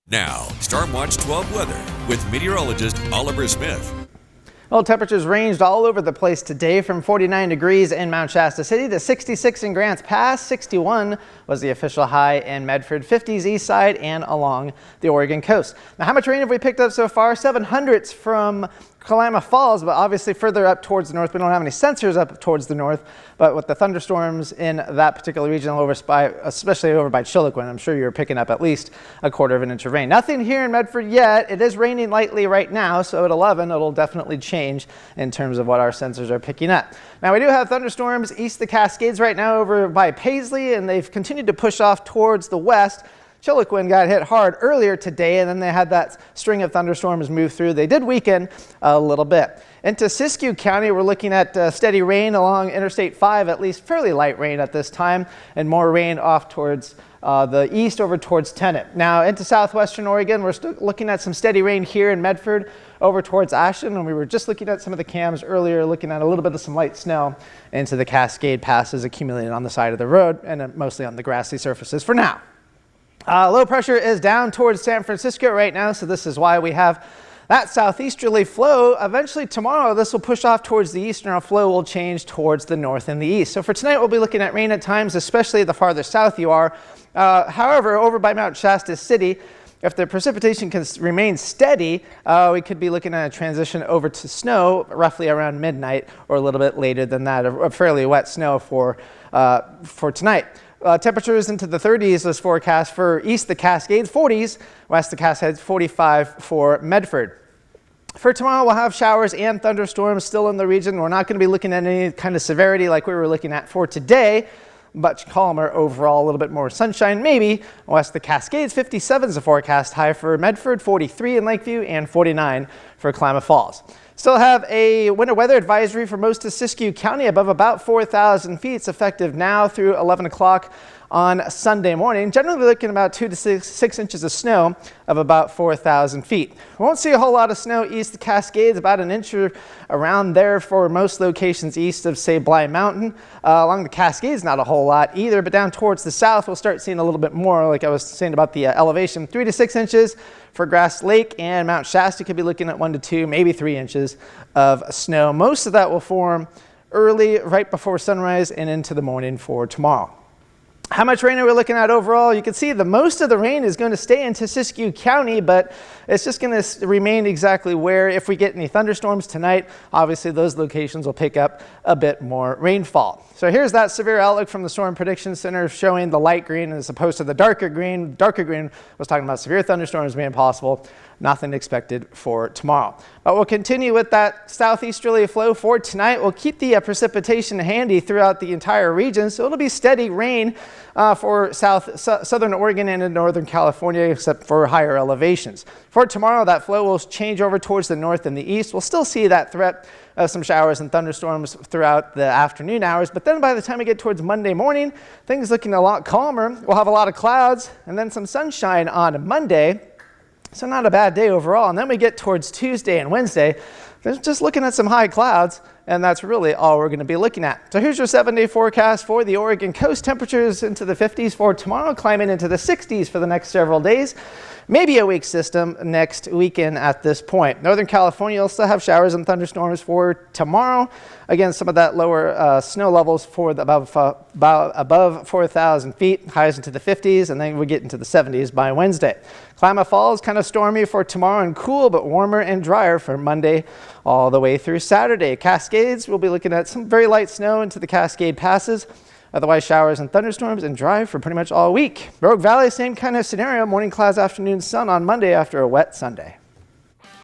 Now, Stormwatch 12 weather with meteorologist Oliver Smith. Well, temperatures ranged all over the place today from 49 degrees in Mount Shasta City to 66 in Grants Pass. 61 was the official high in Medford, 50s east side and along the Oregon coast. Now, how much rain have we picked up so far? 700s from Klamath Falls, but obviously further up towards the north. We don't have any sensors up towards the north, but with the thunderstorms in that particular region, especially over by Chiloquin, I'm sure you're picking up at least a quarter of an inch of rain. Nothing here in Medford yet. It is raining lightly right now, so at 11 it'll definitely change in terms of what our sensors are picking up. Now, we do have thunderstorms east of the Cascades right now over by Paisley, and they've continued to push off towards the west. Chiloquin got hit hard earlier today, and then they had that string of thunderstorms move through. They did weaken a little bit. Into Siskiyou County, we're looking at steady rain along Interstate 5, at least fairly light rain at this time, and more rain off towards the east over towards Tennant. Now into southwestern Oregon, we're still looking at some steady rain here in Medford over towards Ashton, and we were just looking at some of the cams earlier, looking at a little bit of some light snow into the Cascade passes accumulated on the side of the road and mostly on the grassy surfaces for now. Low pressure is down towards San Francisco right now, so this is why we have that southeasterly flow. Eventually tomorrow, this will push off towards the east, and our flow will change towards the north and the east. So for tonight, we'll be looking at rain at times, especially the farther south you are. However, over by Mount Shasta City, if the precipitation can remain steady, we could be looking at a transition over to snow roughly around midnight or a little bit later than that, a fairly wet snow for tonight. Temperatures into the 30s is forecast for east of the Cascades, 40s, west of the Cascades, 45 for Medford. For tomorrow, we'll have showers and thunderstorms still in the region. We're not going to be looking at any kind of severity like we were looking at for today. Much calmer overall, a little bit more sunshine maybe. West of the Cascades, 57 is the forecast high for Medford, 43 in Lakeview, and 49 for Klamath Falls. Still have a winter weather advisory for most of Siskiyou County above about 4,000 feet. It's effective now through 11 o'clock on Sunday morning. Generally looking about 2 to 6 inches of snow of about 4,000 feet. We won't see a whole lot of snow east of the Cascades, about an inch or around there for most locations east of, say, Bly Mountain. Along the Cascades, not a whole lot either, but down towards the south, we'll start seeing a little bit more, like I was saying about the elevation, 3 to 6 inches for Grass Lake, and Mount Shasta could be looking at 1 to 2, maybe 3 inches of snow. Most of that will form early, right before sunrise and into the morning for tomorrow. How much rain are we looking at overall? You can see the most of the rain is going to stay into Siskiyou County, but it's just going to remain exactly where. If we get any thunderstorms tonight, obviously those locations will pick up a bit more rainfall. So here's that severe outlook from the Storm Prediction Center showing the light green as opposed to the darker green. Darker green was talking about severe thunderstorms being possible. Nothing expected for tomorrow. But we'll continue with that southeasterly flow for tonight. We'll keep the precipitation handy throughout the entire region, so it'll be steady rain for southern Oregon and in northern California, except for higher elevations. For tomorrow, that flow will change over towards the north and the east. We'll still see that threat of some showers and thunderstorms throughout the afternoon hours, but then by the time we get towards Monday morning, things looking a lot calmer. We'll have a lot of clouds and then some sunshine on Monday. So not a bad day overall. And then we get towards Tuesday and Wednesday, just looking at some high clouds, and that's really all we're going to be looking at. So here's your 7-day forecast for the Oregon coast. Temperatures into the 50s for tomorrow, climbing into the 60s for the next several days. Maybe a weak system next weekend at this point. Northern California will still have showers and thunderstorms for tomorrow. Again, some of that lower snow levels for the above 4,000 feet, highs into the 50s, and then we get into the 70s by Wednesday. Klamath Falls kind of stormy for tomorrow and cool, but warmer and drier for Monday all the way through Saturday. Cascades, we'll be looking at some very light snow into the Cascade passes. Otherwise, showers and thunderstorms and dry for pretty much all week. Rogue Valley, same kind of scenario. Morning clouds, afternoon sun on Monday after a wet Sunday.